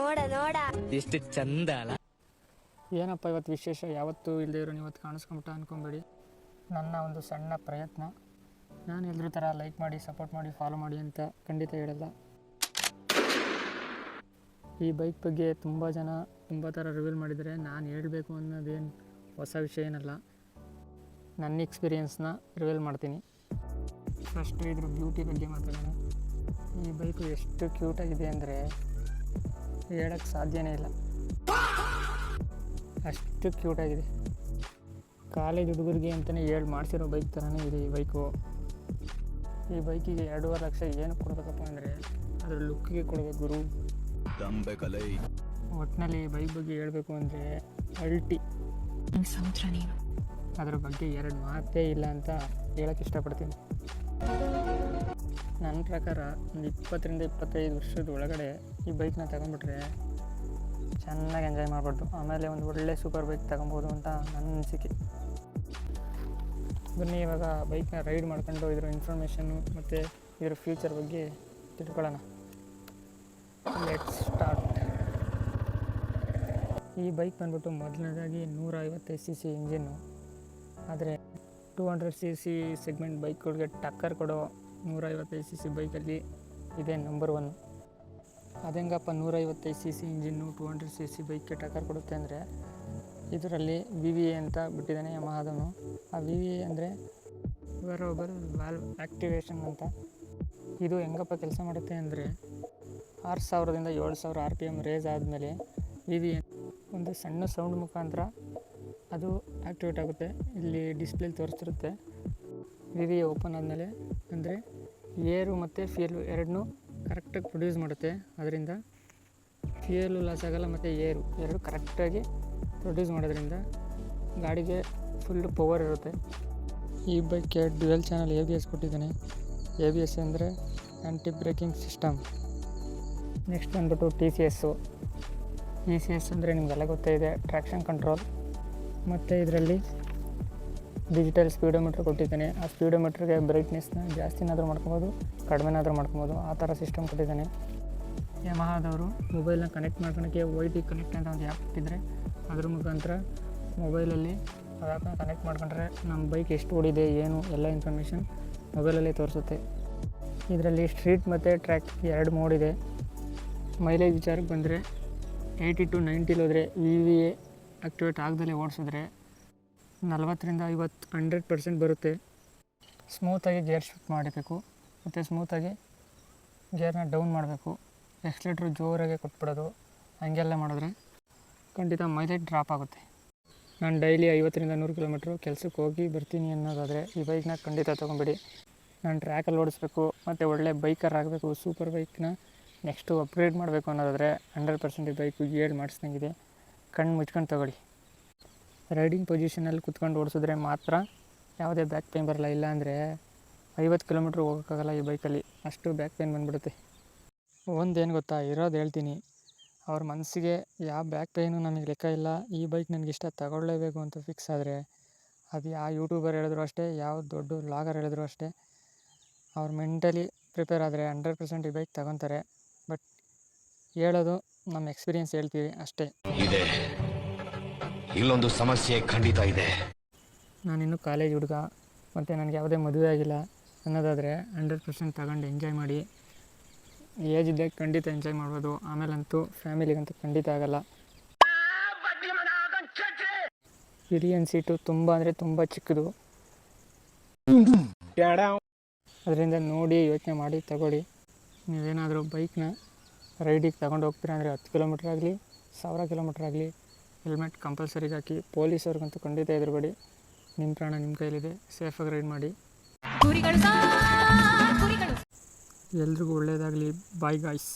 ನೋಡ ನೋಡ ಎಷ್ಟು ಚಂದ ಅಲ್ಲ. ಏನಪ್ಪ ಇವತ್ತು ವಿಶೇಷ, ಯಾವತ್ತೂ ಇಲ್ಲದೆ ಇರೋ ಇವತ್ತು ಕಾಣಿಸ್ಕೊಂಬಿಟ್ಟ ಅಂದ್ಕೊಬೇಡಿ. ನನ್ನ ಒಂದು ಸಣ್ಣ ಪ್ರಯತ್ನ. ನಾನು ಎಲ್ಲರ ಥರ ಲೈಕ್ ಮಾಡಿ, ಸಪೋರ್ಟ್ ಮಾಡಿ, ಫಾಲೋ ಮಾಡಿ ಅಂತ ಖಂಡಿತ ಹೇಳಲ್ಲ. ಈ ಬೈಕ್ ಬಗ್ಗೆ ತುಂಬ ಜನ ತುಂಬ ಥರ ರಿವೀಲ್ ಮಾಡಿದರೆ ನಾನು ಹೇಳಬೇಕು ಅನ್ನೋದೇನು ಹೊಸ ವಿಷಯ ಏನಲ್ಲ. ನನ್ನ ಎಕ್ಸ್ಪೀರಿಯೆನ್ಸ್ನ ರಿವೀಲ್ ಮಾಡ್ತೀನಿ. ಫಸ್ಟು ಇದ್ರ ಬ್ಯೂಟಿ ಬಗ್ಗೆ ಮಾತಾಡೋಣ. ಈ ಬೈಕು ಎಷ್ಟು ಕ್ಯೂಟಾಗಿದೆ ಅಂದರೆ ಹೇಳೋಕ್ಕೆ ಸಾಧ್ಯನೇ ಇಲ್ಲ, ಅಷ್ಟು ಕ್ಯೂಟಾಗಿದೆ. ಕಾಲೇಜ್ ಹುಡುಗರಿಗೆ ಅಂತಲೇ ಮಾಡಿಸಿರೋ ಬೈಕ್ ಥರನೇ ಇದೆ ಈ ಬೈಕು. ಈ ಬೈಕಿಗೆ 2.5 ಲಕ್ಷ ಏನು ಕೊಡಬೇಕಪ್ಪ ಅಂದರೆ ಅದ್ರ ಲುಕ್ಕಿಗೆ ಕೊಡಬೇಕು ಗುರು. ಒಟ್ಟಿನಲ್ಲಿ ಈ ಬೈಕ್ ಬಗ್ಗೆ ಹೇಳಬೇಕು ಅಂದರೆ ಅಲ್ಟಿ ಸಮುದ್ರ ನೀನು. ಅದ್ರ ಬಗ್ಗೆ 2 ಮಾತೇ ಇಲ್ಲ ಅಂತ ಹೇಳೋಕ್ಕೆ ಇಷ್ಟಪಡ್ತೀನಿ. ನನ್ನ ಪ್ರಕಾರ ಒಂದು 20-25 ವರ್ಷದ ಒಳಗಡೆ ಈ ಬೈಕ್ನ ತಗೊಂಡ್ಬಿಟ್ರೆ ಚೆನ್ನಾಗಿ ಎಂಜಾಯ್ ಮಾಡ್ಬಾರ್ದು. ಆಮೇಲೆ ಒಂದು ಒಳ್ಳೆ ಸೂಪರ್ ಬೈಕ್ ತಗೊಬೋದು ಅಂತ ನನ್ನ ಅನಿಸಿಕೆ. ಬನ್ನಿ ಇವಾಗ ಬೈಕ್ನ ರೈಡ್ ಮಾಡ್ಕೊಂಡು ಇದ್ರ ಇನ್ಫಾರ್ಮೇಷನ್ನು ಮತ್ತು ಇದರ ಫ್ಯೂಚರ್ ಬಗ್ಗೆ ತಿಳ್ಕೊಳ್ಳೋಣ. Let's start. ಈ ಬೈಕ್ ಬಂದ್ಬಿಟ್ಟು ಮೊದಲನೇದಾಗಿ 155 cc ಇಂಜಿನ್ನು. ಆದರೆ 200 cc ಸೆಗ್ಮೆಂಟ್ ಬೈಕ್ಗಳಿಗೆ ಟಕ್ಕರ್ ಕೊಡೋ 155 cc ಬೈಕಲ್ಲಿ ಇದೆ ನಂಬರ್ 1. ಅದೆಂಗಪ್ಪ 155 cc ಇಂಜಿನ್ನು 200 cc ಬೈಕ್ಗೆ ಟಕ್ಕರ್ ಕೊಡುತ್ತೆ ಅಂದರೆ, ಇದರಲ್ಲಿ VVA ಅಂತ ಬಿಟ್ಟಿದ್ದಾನೆ ಯಮಹಾದವನು. ಆ VVA ಅಂದರೆ ವೇರಿಯಬಲ್ ವಾಲ್ವ್ ಆ್ಯಕ್ಟಿವೇಷನ್ ಅಂತ. ಇದು ಹೆಂಗಪ್ಪ ಕೆಲಸ ಮಾಡುತ್ತೆ ಅಂದರೆ 6000ದಿಂದ 7000 RPM ರೇಸ್ ಆದಮೇಲೆ VVA ಒಂದು ಸಣ್ಣ ಸೌಂಡ್ ಮುಖಾಂತರ ಅದು ಆ್ಯಕ್ಟಿವೇಟ್ ಆಗುತ್ತೆ. ಇಲ್ಲಿ ಡಿಸ್ಪ್ಲೇಲಿ ತೋರಿಸ್ತಿರುತ್ತೆ. VVA ಓಪನ್ ಆದಮೇಲೆ ಅಂದರೆ ಏರು ಮತ್ತು ಫ್ಯೂಯಲ್ ಎರಡನ್ನೂ ಕರೆಕ್ಟಾಗಿ ಪ್ರೊಡ್ಯೂಸ್ ಮಾಡುತ್ತೆ. ಅದರಿಂದ ಫ್ಯೂಯಲು ಲಾಸ್ ಆಗೋಲ್ಲ ಮತ್ತು ಏರು ಎರಡು ಕರೆಕ್ಟಾಗಿ ಪ್ರೊಡ್ಯೂಸ್ ಮಾಡೋದ್ರಿಂದ ಗಾಡಿಗೆ ಫುಲ್ಲು ಪವರ್ ಇರುತ್ತೆ. ಈ ಬೈಕ್ಗೆ ಡ್ಯುಯಲ್ ಚಾನಲ್ ABS ಕೊಟ್ಟಿದ್ದಾನೆ. ABS ಅಂದರೆ ಆ್ಯಂಟಿ ಬ್ರೇಕಿಂಗ್ ಸಿಸ್ಟಮ್. ನೆಕ್ಸ್ಟ್ ಬಂದ್ಬಿಟ್ಟು TCS ಅಂದರೆ ನಿಮಗೆಲ್ಲ ಗೊತ್ತೇ ಇದೆ, ಟ್ರ್ಯಾಕ್ಷನ್ ಕಂಟ್ರೋಲ್. ಮತ್ತು ಇದರಲ್ಲಿ ಡಿಜಿಟಲ್ ಸ್ಪೀಡೋಮೀಟ್ರ್ ಕೊಟ್ಟಿದ್ದಾನೆ. ಆ ಸ್ಪೀಡೋಮೀಟ್ರಿಗೆ ಬ್ರೈಟ್ನೆಸ್ನ ಜಾಸ್ತಿನಾದರೂ ಮಾಡ್ಕೊಬೋದು, ಕಡಿಮೆನಾದರೂ ಮಾಡ್ಕೊಬೋದು, ಆ ಥರ ಸಿಸ್ಟಮ್ ಕೊಟ್ಟಿದ್ದಾನೆ. ಯಮಹಾದವರು ಮೊಬೈಲ್ನ ಕನೆಕ್ಟ್ ಮಾಡ್ಕೊಳಕ್ಕೆ YT ಕನೆಕ್ಟ್ ಅಂತ ಒಂದು ಆ್ಯಪ್ ಕೊಟ್ಟಿದ್ದಾರೆ. ಅದ್ರ ಮುಖಾಂತರ ಮೊಬೈಲಲ್ಲಿ ಆ ಆ್ಯಪ್ನ ಕನೆಕ್ಟ್ ಮಾಡ್ಕೊಂಡ್ರೆ ನಮ್ಮ ಬೈಕ್ ಎಷ್ಟು ಓಡಿದೆ ಏನು ಎಲ್ಲ ಇನ್ಫಾರ್ಮೇಷನ್ ಮೊಬೈಲಲ್ಲೇ ತೋರಿಸುತ್ತೆ. ಇದರಲ್ಲಿ ಸ್ಟ್ರೀಟ್ ಮತ್ತು ಟ್ರ್ಯಾಕ್ 2 ಮೋಡ್ ಇದೆ. ಮೈಲೇಜ್ ವಿಚಾರಕ್ಕೆ ಬಂದರೆ 80 to 90 ಹೋದರೆ VVA ಆ್ಯಕ್ಟಿವೇಟ್ ಆಗದಲ್ಲೇ ಓಡಿಸಿದ್ರೆ 40-50 100% ಬರುತ್ತೆ. ಸ್ಮೂತಾಗಿ ಗೇರ್ ಶಿಫ್ಟ್ ಮಾಡಬೇಕು ಮತ್ತು ಸ್ಮೂತಾಗಿ ಗೇರ್ನ ಡೌನ್ ಮಾಡಬೇಕು. ಎಕ್ಸ್ಲೇಟ್ರ್ ಜೋರಾಗೆ ಕೊಟ್ಬಿಡೋದು, ಹಂಗೆಲ್ಲ ಮಾಡಿದ್ರೆ ಖಂಡಿತ ಮೈಲೇಜ್ ಡ್ರಾಪ್ ಆಗುತ್ತೆ. ನಾನು ಡೈಲಿ 50-100 ಕಿಲೋಮೀಟ್ರು ಕೆಲಸಕ್ಕೆ ಹೋಗಿ ಬರ್ತೀನಿ ಅನ್ನೋದಾದರೆ ಈ ಬೈಕ್ನ ಖಂಡಿತ ತೊಗೊಂಬಿಡಿ. ನಾನು ಟ್ರ್ಯಾಕಲ್ಲಿ ಓಡಿಸ್ಬೇಕು ಮತ್ತು ಒಳ್ಳೆ ಬೈಕರ್ ಆಗಬೇಕು, ಸೂಪರ್ ಬೈಕ್ನ ನೆಕ್ಸ್ಟು ಅಪ್ಗ್ರೇಡ್ ಮಾಡಬೇಕು ಅನ್ನೋದಾದರೆ 100% ಈ ಬೈಕು ಮಾಡಿಸ್ದಂಗಿದೆ. ಕಣ್ಣು ಮುಚ್ಕೊಂಡು ತೊಗೊಳ್ಳಿ. ರೈಡಿಂಗ್ ಪೊಸಿಷನಲ್ಲಿ ಕುತ್ಕೊಂಡು ಓಡಿಸಿದ್ರೆ ಮಾತ್ರ ಯಾವುದೇ ಬ್ಯಾಕ್ ಪೇನ್ ಬರಲ್ಲ. ಇಲ್ಲ ಅಂದರೆ 50 ಕಿಲೋಮೀಟ್ರ್ ಹೋಗೋಕ್ಕಾಗಲ್ಲ ಈ ಬೈಕಲ್ಲಿ, ಅಷ್ಟು ಬ್ಯಾಕ್ ಪೇನ್ ಬಂದುಬಿಡುತ್ತೆ. ಒಂದೇನು ಗೊತ್ತಾ, ಇರೋದು ಹೇಳ್ತೀನಿ, ಅವ್ರ ಮನಸ್ಸಿಗೆ ಯಾವ ಬ್ಯಾಕ್ ಪೇನು ನಮಗೆ ಲೆಕ್ಕ ಇಲ್ಲ, ಈ ಬೈಕ್ ನನಗಿಷ್ಟ ತಗೊಳ್ಳೇಬೇಕು ಅಂತ ಫಿಕ್ಸ್ ಆದರೆ ಅದು ಯಾವ ಯೂಟ್ಯೂಬರ್ ಹೇಳಿದ್ರು ಅಷ್ಟೇ, ಯಾವ ದೊಡ್ಡ ವ್ಲಾಗರ್ ಹೇಳಿದ್ರು ಅಷ್ಟೇ, ಅವ್ರು ಮೆಂಟಲಿ ಪ್ರಿಪೇರ್ ಆದರೆ 100% ಈ ಬೈಕ್ ತಗೊತಾರೆ. ಬಟ್ ಹೇಳೋದು ನಮ್ಮ ಎಕ್ಸ್ಪೀರಿಯೆನ್ಸ್ ಹೇಳ್ತೀವಿ ಅಷ್ಟೇ. ಇಲ್ಲೊಂದು ಸಮಸ್ಯೆ ಖಂಡಿತ ಇದೆ. ನಾನಿನ್ನೂ ಕಾಲೇಜ್ ಹುಡುಗ ಮತ್ತು ನನಗೆ ಯಾವುದೇ ಮದುವೆ ಆಗಿಲ್ಲ ಅನ್ನೋದಾದರೆ 100% ತಗೊಂಡು ಎಂಜಾಯ್ ಮಾಡಿ. ಏಜ್ ಇದ್ದಾಗ ಖಂಡಿತ ಎಂಜಾಯ್ ಮಾಡ್ಬೋದು, ಆಮೇಲಂತೂ ಫ್ಯಾಮಿಲಿಗಂತೂ ಖಂಡಿತ ಆಗಲ್ಲ. ಪಿಲಿಯನ್ ಸೀಟು ತುಂಬ ಅಂದರೆ ತುಂಬ ಚಿಕ್ಕದು, ಅದರಿಂದ ನೋಡಿ ಯೋಚನೆ ಮಾಡಿ ತಗೊಳ್ಳಿ. ನೀವೇನಾದರೂ ಬೈಕ್ನ ರೈಡಿಗೆ ತಗೊಂಡು ಹೋಗ್ತೀರಾ ಅಂದರೆ 10 ಕಿಲೋಮೀಟ್ರ್ ಆಗಲಿ 1000 ಕಿಲೋಮೀಟ್ರ್ ಆಗಲಿ ಹೆಲ್ಮೆಟ್ ಕಂಪಲ್ಸರಿಗೆ ಹಾಕಿ. ಪೊಲೀಸವ್ರಿಗಂತೂ ಖಂಡಿತ ಎದುರುಗಡೆ, ನಿಮ್ಮ ಪ್ರಾಣ ನಿಮ್ಮ ಕೈಲಿದೆ, ಸೇಫಾಗಿ ರೈಡ್ ಮಾಡಿ. ಎಲ್ರಿಗೂ ಒಳ್ಳೆಯದಾಗಲಿ. Bye guys.